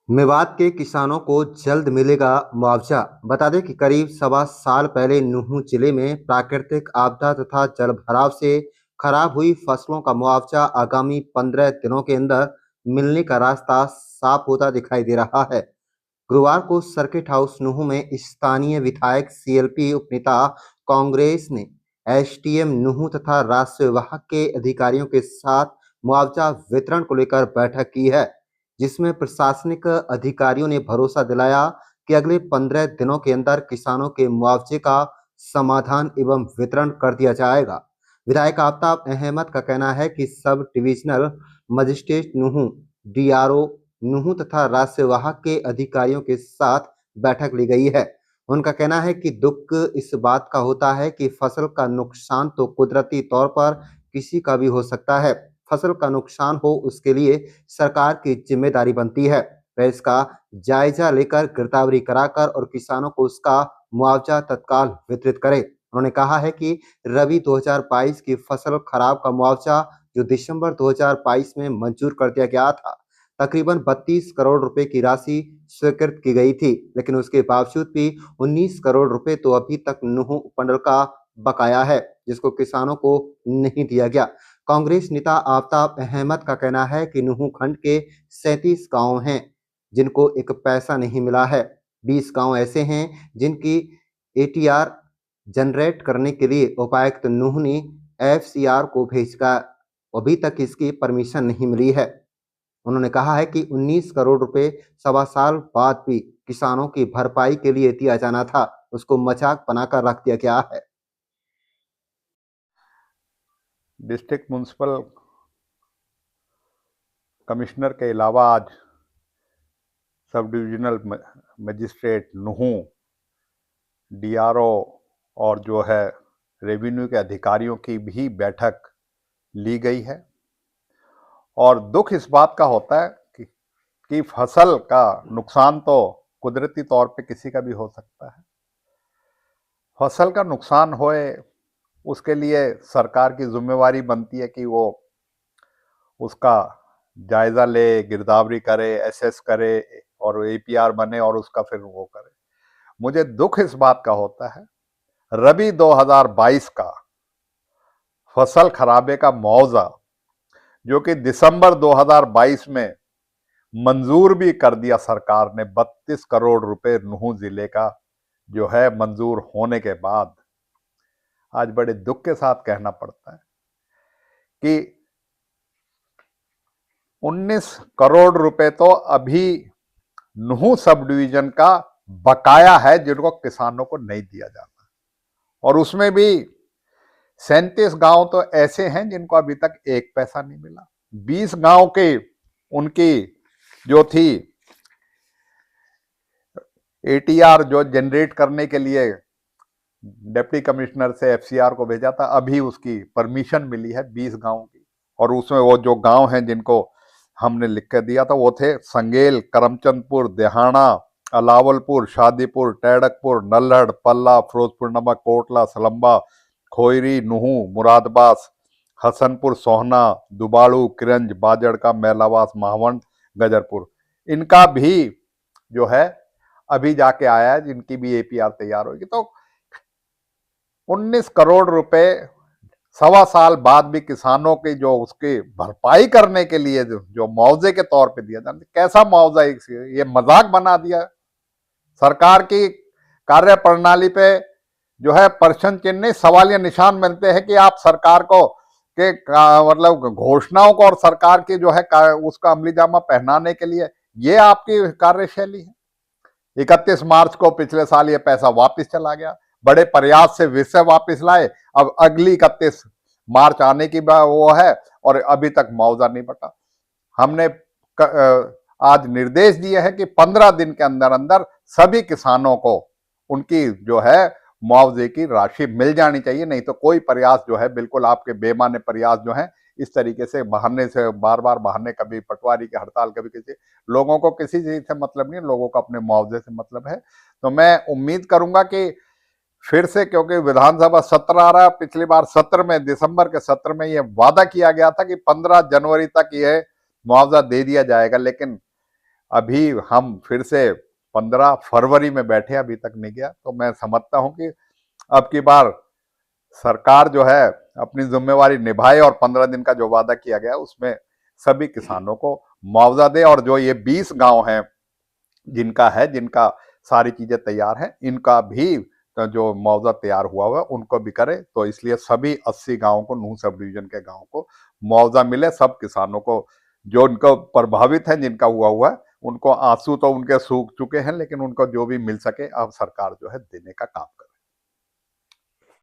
मेवात के किसानों को जल्द मिलेगा मुआवजा। बता दें कि करीब सवा साल पहले नूंह जिले में प्राकृतिक आपदा तथा जलभराव से खराब हुई फसलों का मुआवजा आगामी 15 दिनों के अंदर मिलने का रास्ता साफ होता दिखाई दे रहा है। गुरुवार को सर्किट हाउस नूंह में स्थानीय विधायक सीएलपी उपनेता कांग्रेस ने एसडीएम नूंह तथा राजस्व विभाग के अधिकारियों के साथ मुआवजा वितरण को लेकर बैठक की है, जिसमें प्रशासनिक अधिकारियों ने भरोसा दिलाया कि अगले 15 दिनों के अंदर किसानों के मुआवजे का समाधान एवं वितरण कर दिया जाएगा। विधायक आफ्ताब अहमद का कहना है कि sub divisional magistrate Nuh, DRO Nuh तथा राजस्व विभाग के अधिकारियों के साथ बैठक ली गई है। उनका कहना है कि दुख इस बात का होता है कि फसल का नुकसान तो कुदरती तौर पर किसी का भी हो सकता है। फसल का नुकसान हो उसके लिए सरकार की जिम्मेदारी बनती है। वह इसका जायजा लेकर गिरदावरी कराकर और किसानों को उसका मुआवजा तत्काल वितरित करे। उन्होंने कहा है कि रबी 2022 की फसल खराब का मुआवजा जो दिसंबर 2022 में मंजूर कर दिया गया था, तकरीबन 32 करोड़ रुपए की राशि स्वीकृत की गई थी, लेकिन उसके बावजूद भी 19 करोड़ रुपए तो अभी तक नूंह उपमंडल का बकाया है, जिसको किसानों को नहीं दिया गया। कांग्रेस नेता आफ्ताब अहमद का कहना है कि नूंह खंड के 37 गांव हैं जिनको एक पैसा नहीं मिला है। 20 गांव ऐसे हैं जिनकी एटीआर जनरेट करने के लिए उपायुक्त नूंह ने एफसीआर को भेजा, अभी तक इसकी परमिशन नहीं मिली है। उन्होंने कहा है कि 19 करोड़ रुपए सवा साल बाद भी किसानों की भरपाई के लिए दिया जाना था, उसको मजाक बनाकर रख दिया गया है। डिस्ट्रिक्ट म्युनिसिपल कमिश्नर के अलावा आज sub divisional magistrate Nuh, DRO और जो है रेवेन्यू के अधिकारियों की भी बैठक ली गई है। और दुख इस बात का होता है कि फसल का नुकसान तो कुदरती तौर पे किसी का भी हो सकता है। फसल का नुकसान होए उसके लिए सरकार की जिम्मेवारी बनती है कि वो उसका जायजा ले, गिरदावरी करे, एसेस करे और एपीआर बने और उसका फिर वो करे। मुझे दुख इस बात का होता है रबी 2022 का फसल खराबे का मुआवजा जो कि दिसंबर 2022 में मंजूर भी कर दिया सरकार ने, 32 करोड़ रुपए नूंह जिले का जो है मंजूर होने के बाद आज बड़े दुख के साथ कहना पड़ता है कि 19 करोड़ रुपए तो अभी नूंह सब डिवीजन का बकाया है जिनको किसानों को नहीं दिया जाता। और उसमें भी 37 गांव तो ऐसे हैं जिनको अभी तक एक पैसा नहीं मिला। 20 गांव के उनकी जो थी एटीआर जो जनरेट करने के लिए डिप्टी कमिश्नर से एफसीआर को भेजा था, अभी उसकी परमिशन मिली है 20 गांव की। और उसमें वो जो गांव हैं जिनको हमने लिख कर दिया था वो थे संगेल, करमचंदपुर, देहाना, अलावलपुर, शादीपुर, टैडकपुर, नल्हड़, पल्ला, फिरोजपुर नमक, कोटला, सलम्बा, खोयरी, नूंह, मुरादबास, हसनपुर, सोहना, दुबाड़ू, किरंज, बाजड़का, मैलावास, महावंड, गजरपुर। इनका भी जो है अभी जाके आया है, जिनकी भी एपीआर तैयार होगी। तो 19 करोड़ रुपए सवा साल बाद भी किसानों की जो उसकी भरपाई करने के लिए जो मुआवजे के तौर पे दिया जाता, कैसा मुआवजा, ये मजाक बना दिया। सरकार की कार्य प्रणाली पे जो है प्रश्न चिन्ह, सवालिया निशान मिलते हैं कि आप सरकार को के मतलब घोषणाओं को और सरकार की जो है उसका अमली जामा पहनाने के लिए ये आपकी कार्यशैली है। 31 मार्च को पिछले साल ये पैसा वापस चला गया, बड़े प्रयास से विषय वापस लाए, अब अगली 31 मार्च आने की वो है और अभी तक मुआवजा नहीं बटा। हमने आज निर्देश दिए हैं कि 15 दिन के अंदर अंदर सभी किसानों को उनकी जो है मुआवजे की राशि मिल जानी चाहिए, नहीं तो कोई प्रयास जो है बिल्कुल आपके बेमाने प्रयास जो है इस तरीके से बहाने से बार बार बहाने, कभी पटवारी की हड़ताल, कभी किसी, लोगों को किसी चीज से मतलब नहीं, लोगों को अपने मुआवजे से मतलब है। तो मैं उम्मीद करूंगा कि फिर से, क्योंकि विधानसभा सत्र आ रहा है, पिछली बार सत्र में, दिसंबर के सत्र में यह वादा किया गया था कि 15 जनवरी तक यह मुआवजा दे दिया जाएगा, लेकिन अभी हम फिर से 15 फरवरी में बैठे, अभी तक नहीं गया। तो मैं समझता हूं कि अब की बार सरकार जो है अपनी जिम्मेवारी निभाए और 15 दिन का जो वादा किया गया उसमें सभी किसानों को मुआवजा दे। और जो ये 20 गांव हैं जिनका सारी चीजें तैयार हैं, इनका भी जो मुआवजा तैयार हुआ है उनको भी करे। तो इसलिए सभी 80 गांवों को, नूह सब डिवीजन के गांवों को मुआवजा मिले। सब किसानों को जो उनको प्रभावित है, जिनका हुआ है, उनको आंसू तो उनके सूख चुके हैं, लेकिन उनको जो भी मिल सके अब सरकार जो है देने का काम करे।